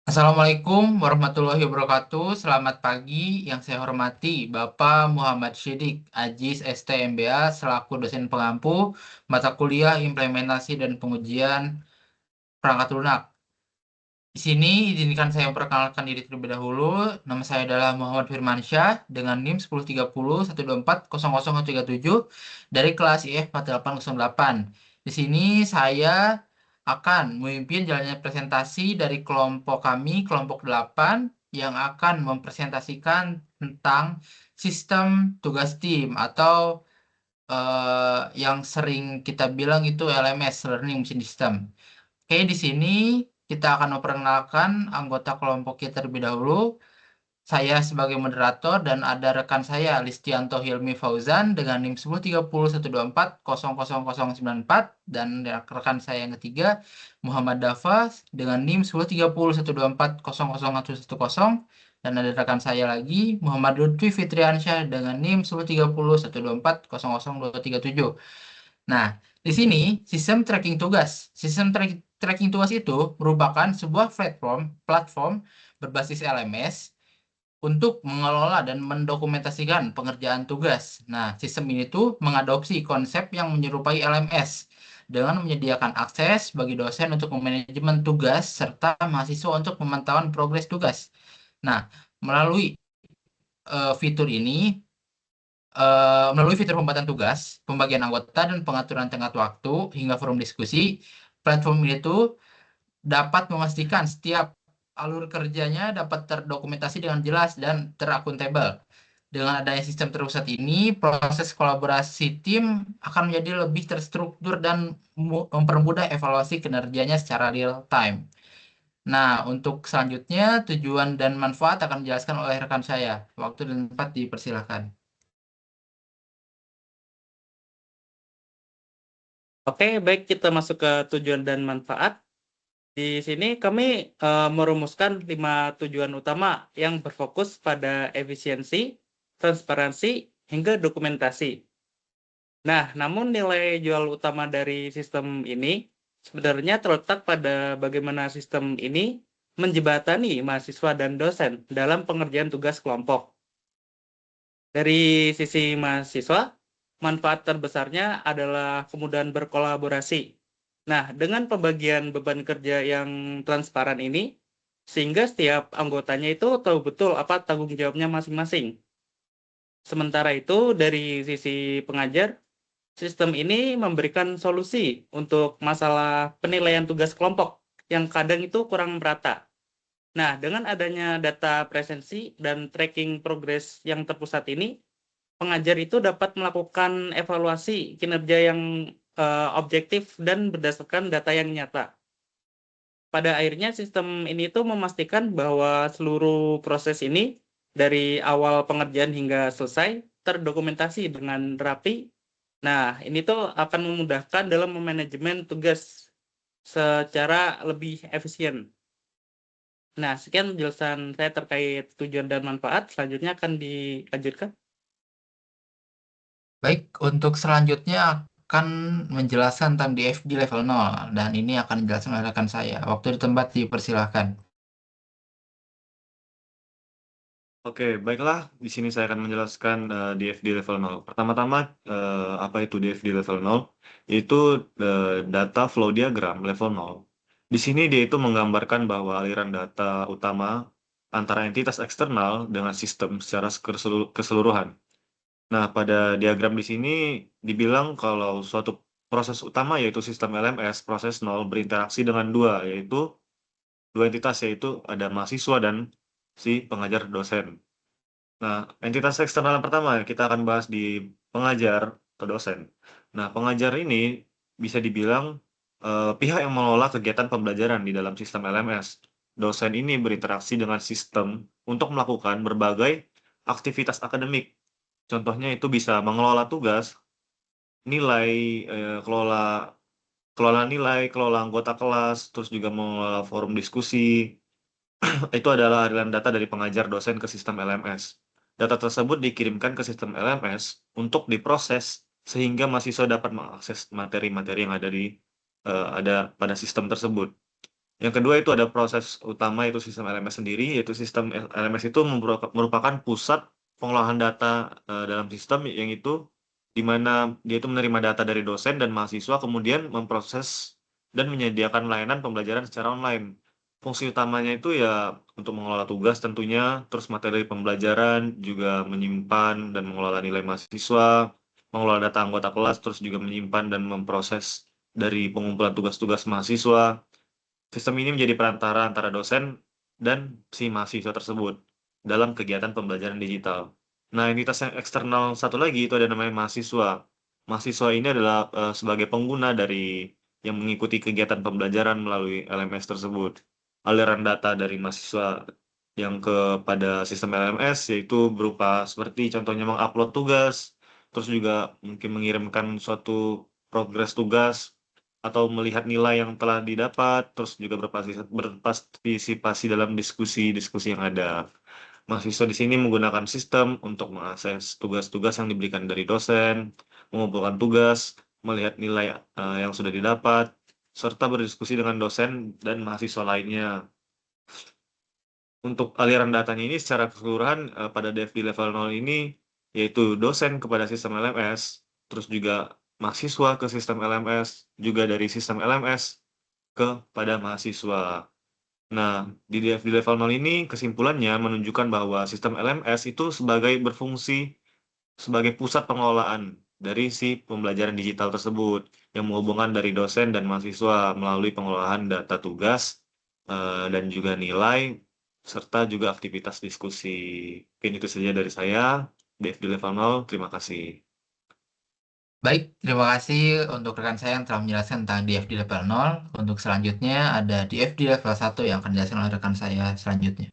Assalamualaikum warahmatullahi wabarakatuh. Selamat pagi, yang saya hormati Bapak Muhammad Syidik, Ajis STMBA selaku dosen pengampu mata kuliah implementasi dan pengujian perangkat lunak. Di sini izinkan saya memperkenalkan diri terlebih dahulu. Nama saya adalah Muhammad Firmansyah dengan NIM 1030 124 00137 dari kelas IF 4808. Di sini saya akan memimpin jalannya presentasi dari kelompok kami, kelompok 8, yang akan mempresentasikan tentang sistem tugas tim atau yang sering kita bilang itu LMS, Learning Machine System. Oke, di sini kita akan memperkenalkan anggota kelompok kita terlebih dahulu. Saya sebagai moderator dan ada rekan saya Listianto Hilmi Fauzan dengan NIM 1030 124 00094 dan rekan saya yang ketiga Muhammad Dafa dengan NIM 1030 124 00110 dan ada rekan saya lagi Muhammad Lutfi Fitriansyah dengan NIM 1030 124 00237. Nah, di sini sistem tracking tugas. Tracking tugas itu merupakan sebuah platform berbasis LMS untuk mengelola dan mendokumentasikan pengerjaan tugas. Nah, sistem ini tuh mengadopsi konsep yang menyerupai LMS dengan menyediakan akses bagi dosen untuk memanajemen tugas serta mahasiswa untuk pemantauan progres tugas. Nah, melalui fitur ini melalui fitur pembuatan tugas, pembagian anggota, dan pengaturan tenggat waktu hingga forum diskusi, platform ini tuh dapat memastikan setiap alur kerjanya dapat terdokumentasi dengan jelas dan terakuntabel. Dengan adanya sistem terpusat ini, proses kolaborasi tim akan menjadi lebih terstruktur dan mempermudah evaluasi kinerjanya secara real time. Nah, untuk selanjutnya, tujuan dan manfaat akan dijelaskan oleh rekan saya. Waktu dan tempat dipersilahkan. Oke, baik kita masuk ke tujuan dan manfaat. Di sini kami merumuskan 5 tujuan utama yang berfokus pada efisiensi, transparansi, hingga dokumentasi. Nah, namun nilai jual utama dari sistem ini sebenarnya terletak pada bagaimana sistem ini menjembatani mahasiswa dan dosen dalam pengerjaan tugas kelompok. Dari sisi mahasiswa, manfaat terbesarnya adalah kemudahan berkolaborasi. Nah, dengan pembagian beban kerja yang transparan ini, sehingga setiap anggotanya itu tahu betul apa tanggung jawabnya masing-masing. Sementara itu, dari sisi pengajar, sistem ini memberikan solusi untuk masalah penilaian tugas kelompok yang kadang itu kurang merata. Nah, dengan adanya data presensi dan tracking progres yang terpusat ini, pengajar itu dapat melakukan evaluasi kinerja yang objektif dan berdasarkan data yang nyata. Pada akhirnya sistem ini tuh memastikan bahwa seluruh proses ini dari awal pengerjaan hingga selesai terdokumentasi dengan rapi. Nah, ini tuh akan memudahkan dalam memanajemen tugas secara lebih efisien. Nah, sekian penjelasan saya terkait tujuan dan manfaat. Selanjutnya akan dilanjutkan. Baik, untuk selanjutnya akan menjelaskan tentang DFD level 0 dan ini akan dijelaskan oleh rekan saya. Waktu di tempat dipersilahkan. Oke, baiklah. Di sini saya akan menjelaskan DFD level 0. Pertama-tama, apa itu DFD level 0? Yaitu data flow diagram level 0. Di sini dia itu menggambarkan bahwa aliran data utama antara entitas eksternal dengan sistem secara keseluruhan. Nah, pada diagram di sini dibilang kalau suatu proses utama yaitu sistem LMS, proses 0 berinteraksi dengan dua entitas yaitu ada mahasiswa dan si pengajar dosen. Nah, entitas eksternal yang pertama kita akan bahas di pengajar atau dosen. Nah, pengajar ini bisa dibilang pihak yang mengelola kegiatan pembelajaran di dalam sistem LMS. Dosen ini berinteraksi dengan sistem untuk melakukan berbagai aktivitas akademik. Contohnya itu bisa mengelola tugas, nilai, kelola kelola nilai, kelola anggota kelas, terus juga mengelola forum diskusi. Itu adalah aliran data dari pengajar dosen ke sistem LMS. Data tersebut dikirimkan ke sistem LMS untuk diproses sehingga mahasiswa dapat mengakses materi-materi yang ada pada sistem tersebut. Yang kedua itu ada proses utama itu sistem LMS sendiri, yaitu sistem LMS itu merupakan pusat pengolahan data dalam sistem yang itu di mana dia itu menerima data dari dosen dan mahasiswa kemudian memproses dan menyediakan layanan pembelajaran secara online. Fungsi utamanya itu ya untuk mengelola tugas tentunya, terus materi pembelajaran, juga menyimpan dan mengelola nilai mahasiswa, mengelola data anggota kelas, terus juga menyimpan dan memproses dari pengumpulan tugas-tugas mahasiswa. Sistem ini menjadi perantara antara dosen dan si mahasiswa tersebut dalam kegiatan pembelajaran digital. Nah, entitas yang eksternal satu lagi itu ada namanya mahasiswa. Mahasiswa ini adalah sebagai pengguna dari yang mengikuti kegiatan pembelajaran melalui LMS tersebut. Aliran data dari mahasiswa yang kepada sistem LMS yaitu berupa seperti contohnya mengupload tugas, terus juga mungkin mengirimkan suatu progres tugas atau melihat nilai yang telah didapat, terus juga berpartisipasi dalam diskusi-diskusi yang ada. Mahasiswa di sini menggunakan sistem untuk mengakses tugas-tugas yang diberikan dari dosen, mengumpulkan tugas, melihat nilai yang sudah didapat, serta berdiskusi dengan dosen dan mahasiswa lainnya. Untuk aliran datanya ini secara keseluruhan pada DFD level 0 ini, yaitu dosen kepada sistem LMS, terus juga mahasiswa ke sistem LMS, juga dari sistem LMS kepada mahasiswa. Nah, di DFD level 0 ini kesimpulannya menunjukkan bahwa sistem LMS itu berfungsi sebagai pusat pengelolaan dari si pembelajaran digital tersebut yang menghubungkan dari dosen dan mahasiswa melalui pengelolaan data tugas dan juga nilai serta juga aktivitas diskusi. Mungkin itu saja dari saya. DFD level 0, terima kasih. Baik, terima kasih untuk rekan saya yang telah menjelaskan tentang DFD level 0. Untuk selanjutnya ada DFD level 1 yang akan dijelaskan oleh rekan saya selanjutnya.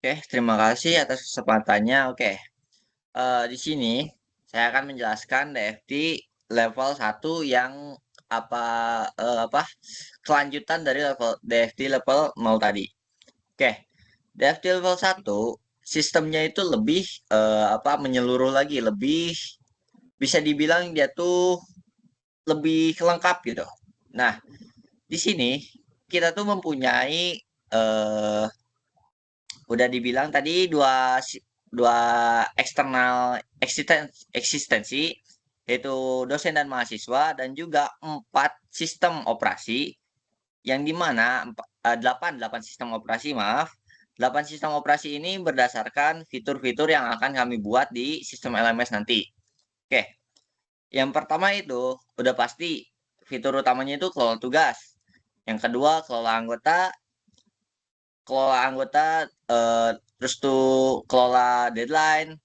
Oke, terima kasih atas kesempatannya. Oke, di sini saya akan menjelaskan DFD level 1 yang apa kelanjutan dari level DFD level 0 tadi. Oke, DFD level 1 sistemnya itu lebih menyeluruh lagi, lebih bisa dibilang dia tuh lebih lengkap gitu. Nah, di sini kita tuh mempunyai udah dibilang tadi dua eksternal eksistensi yaitu dosen dan mahasiswa dan juga 4 sistem operasi yang dimana 8 sistem operasi 8 sistem operasi ini berdasarkan fitur-fitur yang akan kami buat di sistem LMS nanti. Oke, yang pertama itu udah pasti fitur utamanya itu kelola tugas. Yang kedua kelola anggota terus tuh kelola deadline,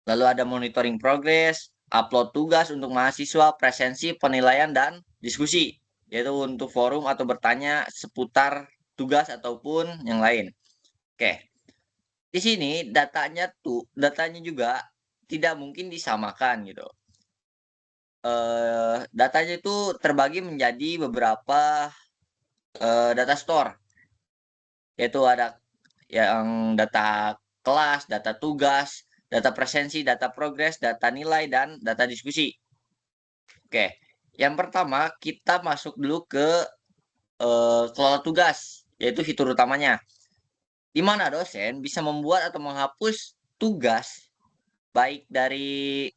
lalu ada monitoring progress, upload tugas untuk mahasiswa, presensi, penilaian, dan diskusi, yaitu untuk forum atau bertanya seputar tugas ataupun yang lain. Oke, di sini datanya juga tidak mungkin disamakan gitu. Datanya itu terbagi menjadi beberapa data store, yaitu ada yang data kelas, data tugas, data presensi, data progres, data nilai, dan data diskusi. Oke, yang pertama kita masuk dulu ke kelola tugas, yaitu fitur utamanya. Di mana dosen bisa membuat atau menghapus tugas baik dari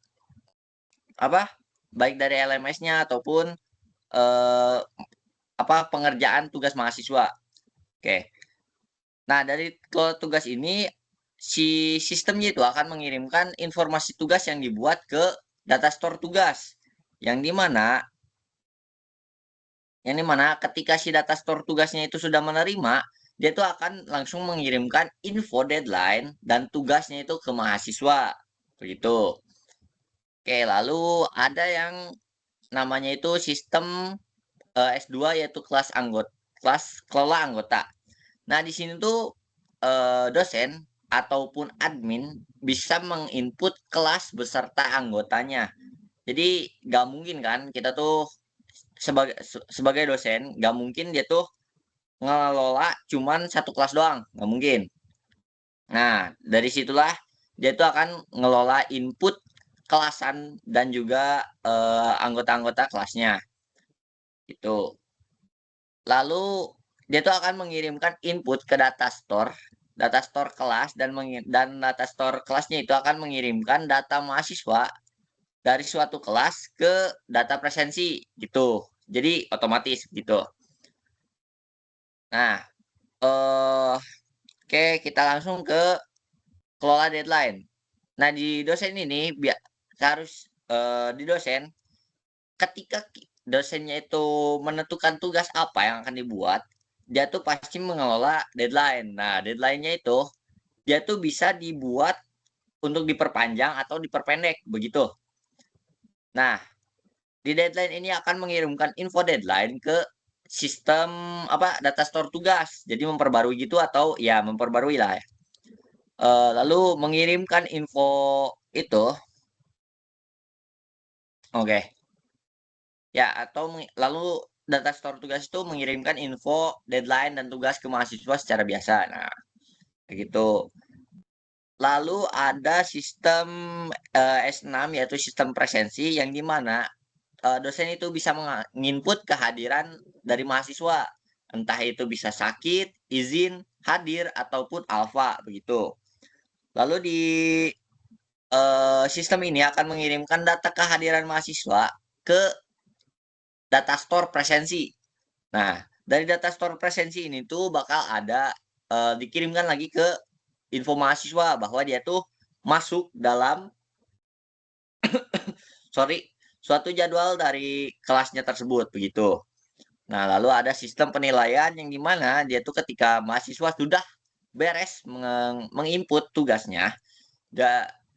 baik dari LMS-nya ataupun pengerjaan tugas mahasiswa. Oke. Nah, dari kelola tugas ini si sistemnya itu akan mengirimkan informasi tugas yang dibuat ke data store tugas. Yang dimana ketika si data store tugasnya itu sudah menerima, dia tuh akan langsung mengirimkan info deadline dan tugasnya itu ke mahasiswa. Begitu. Oke, lalu ada yang namanya itu sistem S2 yaitu kelas kelola anggota. Nah, di sini tuh dosen ataupun admin bisa menginput kelas beserta anggotanya. Jadi nggak mungkin kan kita tuh sebagai dosen nggak mungkin dia tuh ngelola cuman satu kelas doang, nggak mungkin. Nah, dari situlah dia tuh akan ngelola input kelasan dan juga anggota-anggota kelasnya. Itu. Lalu dia tuh akan mengirimkan input ke data store kelas dan data store kelasnya itu akan mengirimkan data mahasiswa dari suatu kelas ke data presensi gitu. Jadi otomatis gitu. Nah, oke, kita langsung ke kelola deadline. Nah, di dosen ini harus di dosen ketika dosennya itu menentukan tugas apa yang akan dibuat, dia tuh pasti mengelola deadline. Nah, deadline-nya itu dia tuh bisa dibuat untuk diperpanjang atau diperpendek begitu. Nah, di deadline ini akan mengirimkan info deadline ke sistem data store tugas. Jadi memperbarui gitu atau ya memperbarui lah ya. Lalu mengirimkan info itu, oke. Ya, atau lalu data store tugas itu mengirimkan info deadline dan tugas ke mahasiswa secara biasa. Nah, begitu. Lalu ada sistem S6 yaitu sistem presensi yang dimana dosen itu bisa menginput kehadiran dari mahasiswa. Entah itu bisa sakit, izin, hadir, ataupun alfa, begitu. Lalu di sistem ini akan mengirimkan data kehadiran mahasiswa ke data store presensi. Nah, dari data store presensi ini tuh bakal ada dikirimkan lagi ke info mahasiswa bahwa dia tuh masuk dalam suatu jadwal dari kelasnya tersebut begitu. Nah, lalu ada sistem penilaian yang dimana dia tuh ketika mahasiswa sudah beres menginput tugasnya,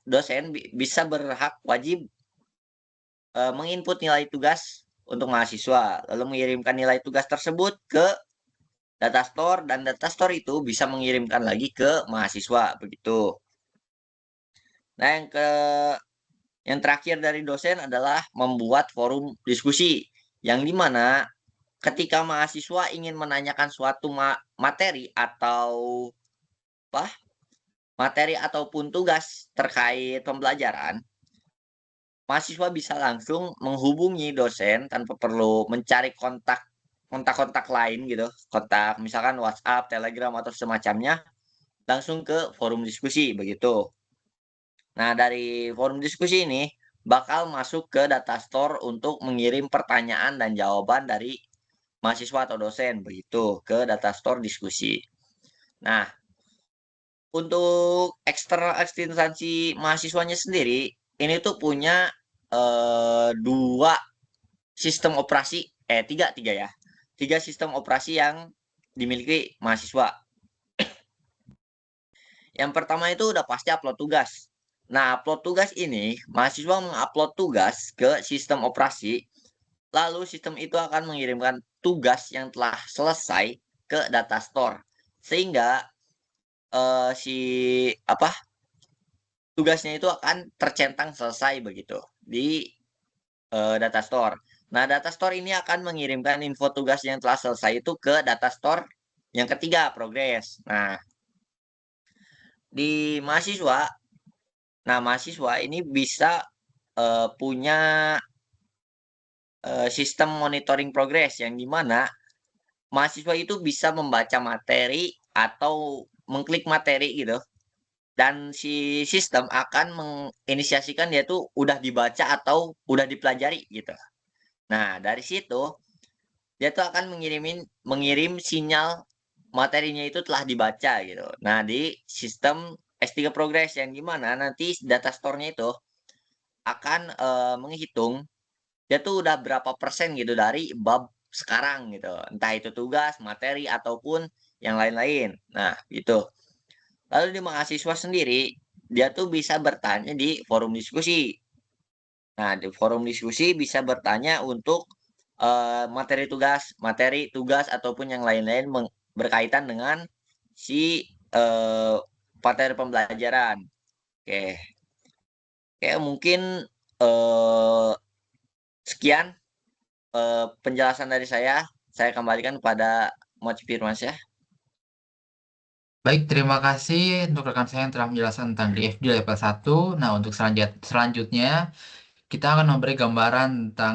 dosen bisa wajib menginput nilai tugas untuk mahasiswa, lalu mengirimkan nilai tugas tersebut ke data store dan data store itu bisa mengirimkan lagi ke mahasiswa begitu. Nah, yang terakhir dari dosen adalah membuat forum diskusi yang dimana ketika mahasiswa ingin menanyakan suatu materi atau materi ataupun tugas terkait pembelajaran, mahasiswa bisa langsung menghubungi dosen tanpa perlu mencari kontak lain gitu, kontak misalkan WhatsApp, Telegram atau semacamnya, langsung ke forum diskusi begitu. Nah, dari forum diskusi ini bakal masuk ke data store untuk mengirim pertanyaan dan jawaban dari mahasiswa atau dosen begitu ke data store diskusi. Nah, untuk eksternal instansi mahasiswanya sendiri ini tuh punya dua sistem operasi, tiga ya. Tiga sistem operasi yang dimiliki mahasiswa. Yang pertama itu udah pasti upload tugas. Nah, upload tugas ini, mahasiswa mengupload tugas ke sistem operasi, lalu sistem itu akan mengirimkan tugas yang telah selesai ke data store. Sehingga tugasnya itu akan tercentang selesai begitu di data store. Nah, data store ini akan mengirimkan info tugas yang telah selesai itu ke data store yang ketiga, progres. Nah, di mahasiswa, ini bisa punya sistem monitoring progres yang dimana mahasiswa itu bisa membaca materi atau mengklik materi gitu. Dan si sistem akan menginisiasikan dia tuh udah dibaca atau udah dipelajari gitu. Nah, dari situ dia tuh akan mengirim sinyal materinya itu telah dibaca gitu. Nah, di sistem S3 Progress yang gimana nanti data store-nya itu akan menghitung dia tuh udah berapa persen gitu dari bab sekarang gitu. Entah itu tugas, materi, ataupun yang lain-lain. Nah, gitu. Lalu di mahasiswa sendiri, dia tuh bisa bertanya di forum diskusi. Nah, di forum diskusi bisa bertanya untuk materi tugas ataupun yang lain-lain berkaitan dengan si materi pembelajaran. Oke, mungkin sekian penjelasan dari saya. Saya kembalikan kepada Mas Firman ya. Baik, terima kasih untuk rekan saya yang telah menjelaskan tentang DFD level 1. Nah, untuk selanjutnya kita akan memberi gambaran tentang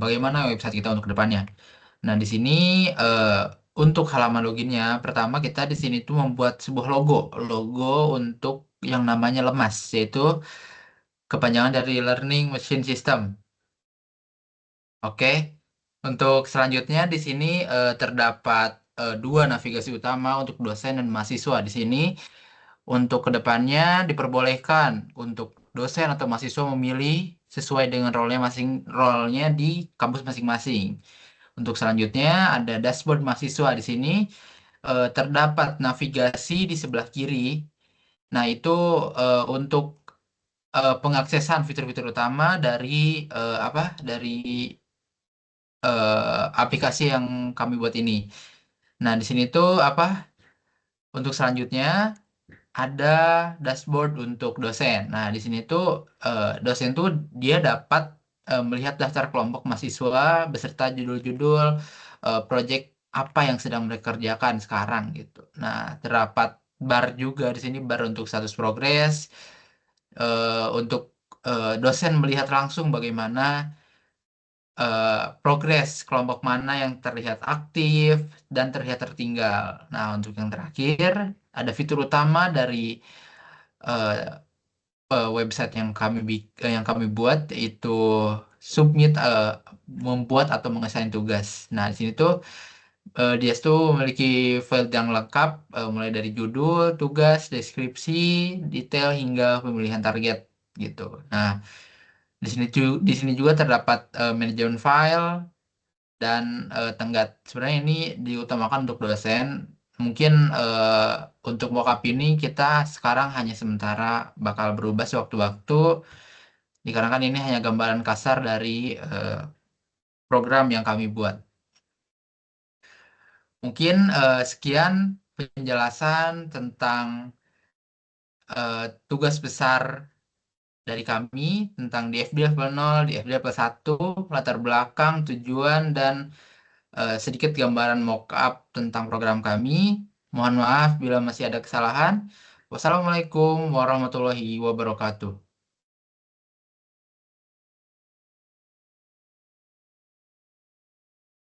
bagaimana website kita untuk kedepannya. Nah, di sini eh, untuk halaman loginnya, pertama kita di sini tuh membuat sebuah logo untuk yang namanya LEMAS, yaitu kepanjangan dari Learning Machine System. Oke, untuk selanjutnya di sini terdapat dua navigasi utama untuk dosen dan mahasiswa. Di sini untuk kedepannya diperbolehkan untuk dosen atau mahasiswa memilih sesuai dengan role-nya di kampus masing-masing. Untuk selanjutnya ada dashboard mahasiswa di sini terdapat navigasi di sebelah kiri. Nah, itu untuk pengaksesan fitur-fitur utama dari dari aplikasi yang kami buat ini. Nah, di sini tuh untuk selanjutnya ada dashboard untuk dosen. Nah, di sini tuh dosen tuh dia dapat melihat daftar kelompok mahasiswa beserta judul-judul project apa yang sedang mereka kerjakan sekarang gitu. Nah, terdapat bar juga di sini, bar untuk status progres untuk dosen melihat langsung bagaimana progres kelompok mana yang terlihat aktif dan terlihat tertinggal. Nah, untuk yang terakhir ada fitur utama dari eh, website yang kami buat, itu submit membuat atau mengesain tugas. Nah, di sini tuh dia tuh memiliki file yang lengkap mulai dari judul, tugas, deskripsi, detail hingga pemilihan target gitu. Nah, di sini juga terdapat manajemen file dan tenggat. Sebenarnya ini diutamakan untuk dosen. Mungkin untuk mockup ini kita sekarang hanya sementara bakal berubah sewaktu-waktu, dikarenakan ini hanya gambaran kasar dari program yang kami buat. Mungkin sekian penjelasan tentang tugas besar dari kami tentang DFD level 0, DFD level 1, latar belakang, tujuan, dan sedikit gambaran mock-up tentang program kami. Mohon maaf bila masih ada kesalahan. Wassalamualaikum warahmatullahi wabarakatuh.